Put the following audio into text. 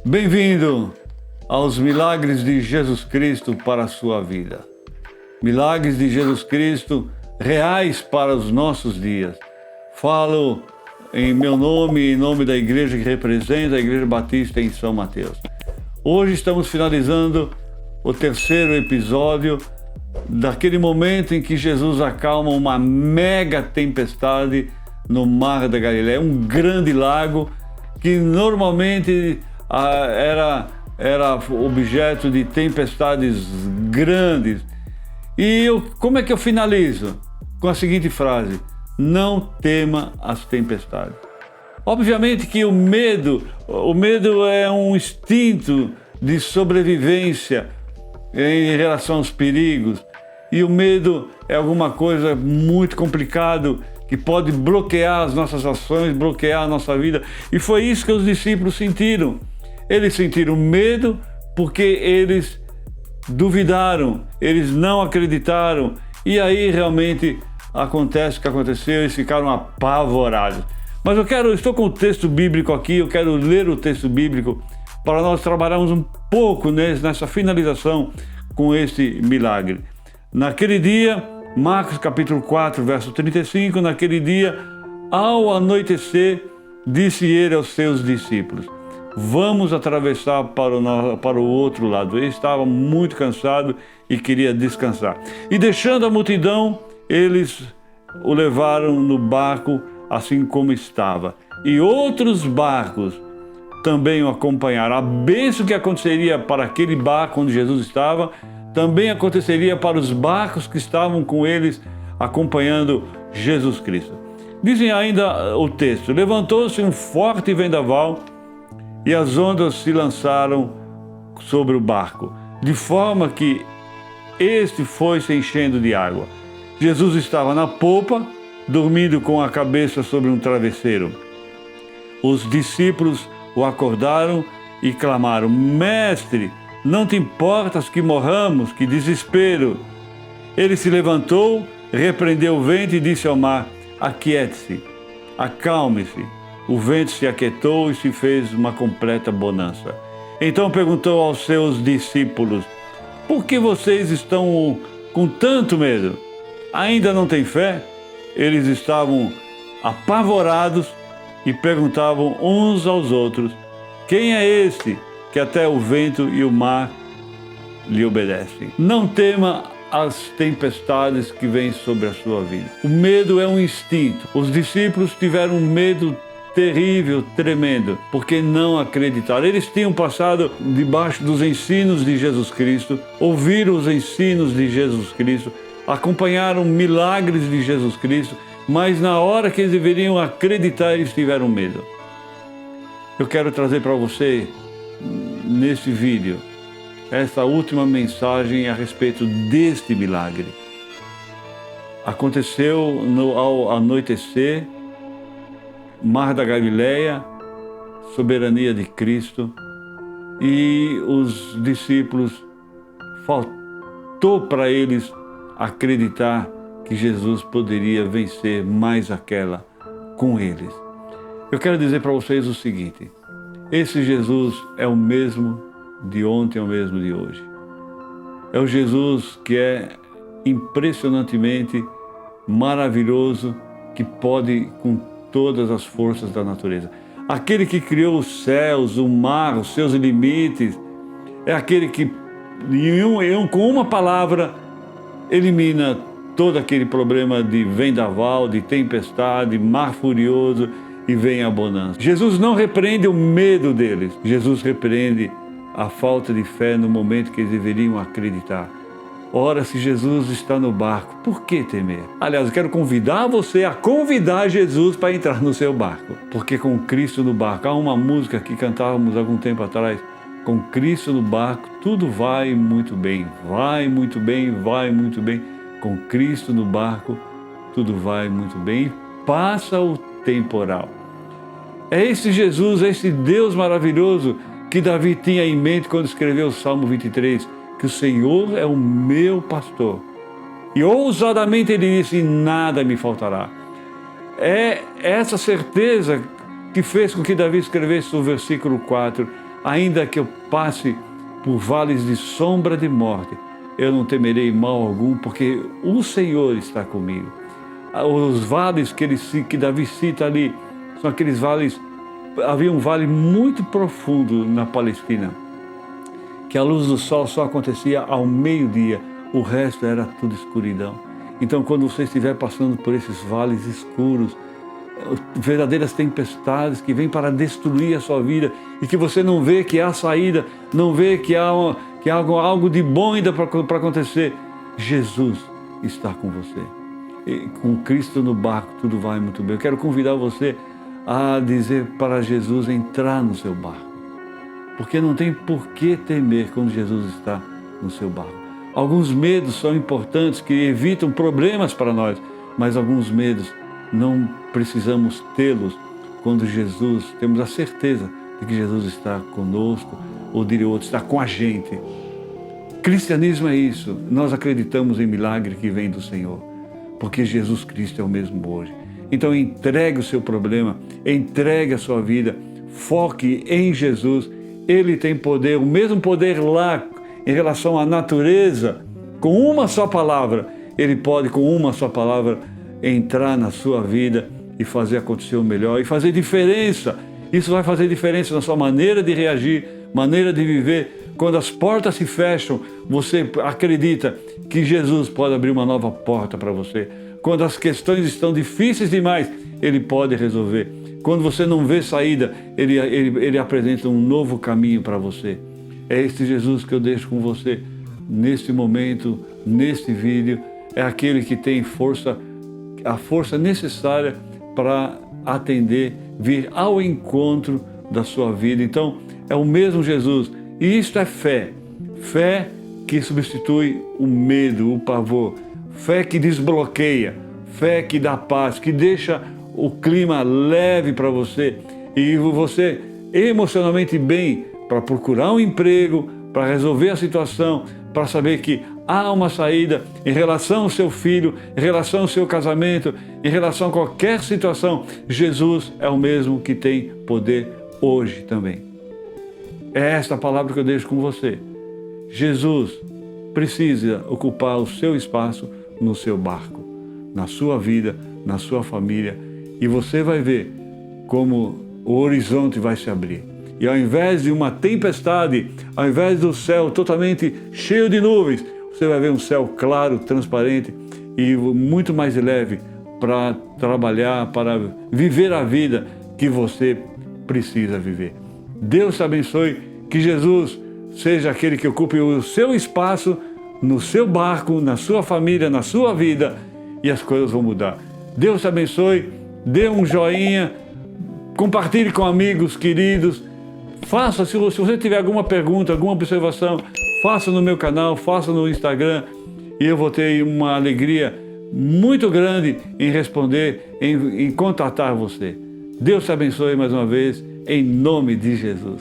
Bem-vindo aos milagres de Jesus Cristo para a sua vida. Milagres de Jesus Cristo reais para os nossos dias. Falo em meu nome e em nome da igreja que representa a Igreja Batista em São Mateus. Hoje estamos finalizando o terceiro episódio daquele momento em que Jesus acalma uma mega tempestade no Mar da Galileia, um grande lago que normalmente era objeto de tempestades grandes. E como é que eu finalizo? Com a seguinte frase: não tema as tempestades. Obviamente que o medo é um instinto de sobrevivência em relação aos perigos. E o medo é alguma coisa muito complicado que pode bloquear as nossas ações, bloquear a nossa vida. E foi isso que os discípulos sentiram. Eles sentiram medo porque eles duvidaram, eles não acreditaram. E aí realmente acontece o que aconteceu, eles ficaram apavorados. Mas estou com o texto bíblico aqui, eu quero ler o texto bíblico para nós trabalharmos um pouco nessa finalização com este milagre. Naquele dia, Marcos capítulo 4, verso 35, naquele dia, ao anoitecer, disse ele aos seus discípulos: vamos atravessar para o outro lado. Ele estava muito cansado e queria descansar. E deixando a multidão, eles o levaram no barco assim como estava. E outros barcos também o acompanharam. A bênção que aconteceria para aquele barco onde Jesus estava, também aconteceria para os barcos que estavam com eles acompanhando Jesus Cristo. Dizem ainda o texto: levantou-se um forte vendaval e as ondas se lançaram sobre o barco, de forma que este foi se enchendo de água. Jesus estava na popa, dormindo com a cabeça sobre um travesseiro. Os discípulos o acordaram e clamaram: Mestre, não te importas que morramos? Que desespero! Ele se levantou, repreendeu o vento e disse ao mar: aquiete-se, acalme-se. O vento se aquietou e se fez uma completa bonança. Então perguntou aos seus discípulos: por que vocês estão com tanto medo? Ainda não têm fé? Eles estavam apavorados e perguntavam uns aos outros: quem é este que até o vento e o mar lhe obedecem? Não tema as tempestades que vêm sobre a sua vida. O medo é um instinto. Os discípulos tiveram um medo terrível, tremendo, porque não acreditaram. Eles tinham passado debaixo dos ensinos de Jesus Cristo, ouviram os ensinos de Jesus Cristo, acompanharam milagres de Jesus Cristo, mas na hora que eles deveriam acreditar, eles tiveram medo. Eu quero trazer para você, neste vídeo, esta última mensagem a respeito deste milagre. Aconteceu ao anoitecer, Mar da Galileia, soberania de Cristo, e os discípulos, faltou para eles acreditar que Jesus poderia vencer mais aquela com eles. Eu quero dizer para vocês o seguinte: esse Jesus é o mesmo de ontem, é o mesmo de hoje. É o Jesus que é impressionantemente maravilhoso, que pode com todas as forças da natureza. Aquele que criou os céus, o mar, os seus limites, é aquele que, com uma palavra, elimina todo aquele problema de vendaval, de tempestade, mar furioso, e vem a bonança. Jesus não repreende o medo deles. Jesus repreende a falta de fé no momento que eles deveriam acreditar. Ora, se Jesus está no barco, por que temer? Aliás, eu quero convidar você a convidar Jesus para entrar no seu barco. Porque com Cristo no barco, há uma música que cantávamos algum tempo atrás: com Cristo no barco, tudo vai muito bem. Vai muito bem, vai muito bem. Com Cristo no barco, tudo vai muito bem. E passa o temporal. É esse Jesus, é esse Deus maravilhoso que Davi tinha em mente quando escreveu o Salmo 23, que o Senhor é o meu pastor. E ousadamente ele disse: nada me faltará. É essa certeza que fez com que Davi escrevesse o versículo 4: ainda que eu passe por vales de sombra de morte, eu não temerei mal algum, porque o Senhor está comigo. Os vales que Davi cita ali, são aqueles vales, havia um vale muito profundo na Palestina, que a luz do sol só acontecia ao meio-dia, o resto era tudo escuridão. Então, quando você estiver passando por esses vales escuros, verdadeiras tempestades que vêm para destruir a sua vida e que você não vê que há saída, não vê que há algo de bom ainda para acontecer, Jesus está com você. E com Cristo no barco, tudo vai muito bem. Eu quero convidar você a dizer para Jesus entrar no seu barco, porque não tem por que temer quando Jesus está no seu barco. Alguns medos são importantes, que evitam problemas para nós, mas alguns medos não precisamos tê-los quando temos a certeza de que Jesus está conosco, ou diria outro, está com a gente. Cristianismo é isso, nós acreditamos em milagre que vem do Senhor, porque Jesus Cristo é o mesmo hoje. Então entregue o seu problema, entregue a sua vida, foque em Jesus. Ele tem poder, o mesmo poder lá em relação à natureza, com uma só palavra, Ele pode com uma só palavra entrar na sua vida e fazer acontecer o melhor e fazer diferença. Isso vai fazer diferença na sua maneira de reagir, maneira de viver. Quando as portas se fecham, você acredita que Jesus pode abrir uma nova porta para você. Quando as questões estão difíceis demais, Ele pode resolver. Quando você não vê saída, Ele apresenta um novo caminho para você. É este Jesus que eu deixo com você neste momento, neste vídeo. É aquele que tem força, a força necessária para atender, vir ao encontro da sua vida. Então, é o mesmo Jesus. E isto é fé. Fé que substitui o medo, o pavor. Fé que desbloqueia. Fé que dá paz, que deixa o clima leve para você. E você emocionalmente bem para procurar um emprego, para resolver a situação, para saber que há uma saída em relação ao seu filho, em relação ao seu casamento, em relação a qualquer situação. Jesus é o mesmo que tem poder hoje também. É esta palavra que eu deixo com você. Jesus precisa ocupar o seu espaço no seu barco, na sua vida, na sua família, e você vai ver como o horizonte vai se abrir. E ao invés de uma tempestade, ao invés do céu totalmente cheio de nuvens, você vai ver um céu claro, transparente e muito mais leve para trabalhar, para viver a vida que você precisa viver. Deus te abençoe, que Jesus seja aquele que ocupe o seu espaço no seu barco, na sua família, na sua vida, e as coisas vão mudar. Deus te abençoe, dê um joinha, compartilhe com amigos queridos. Faça, se você tiver alguma pergunta, alguma observação, faça no meu canal, faça no Instagram, e eu vou ter uma alegria muito grande em responder, em contatar você. Deus te abençoe mais uma vez, em nome de Jesus.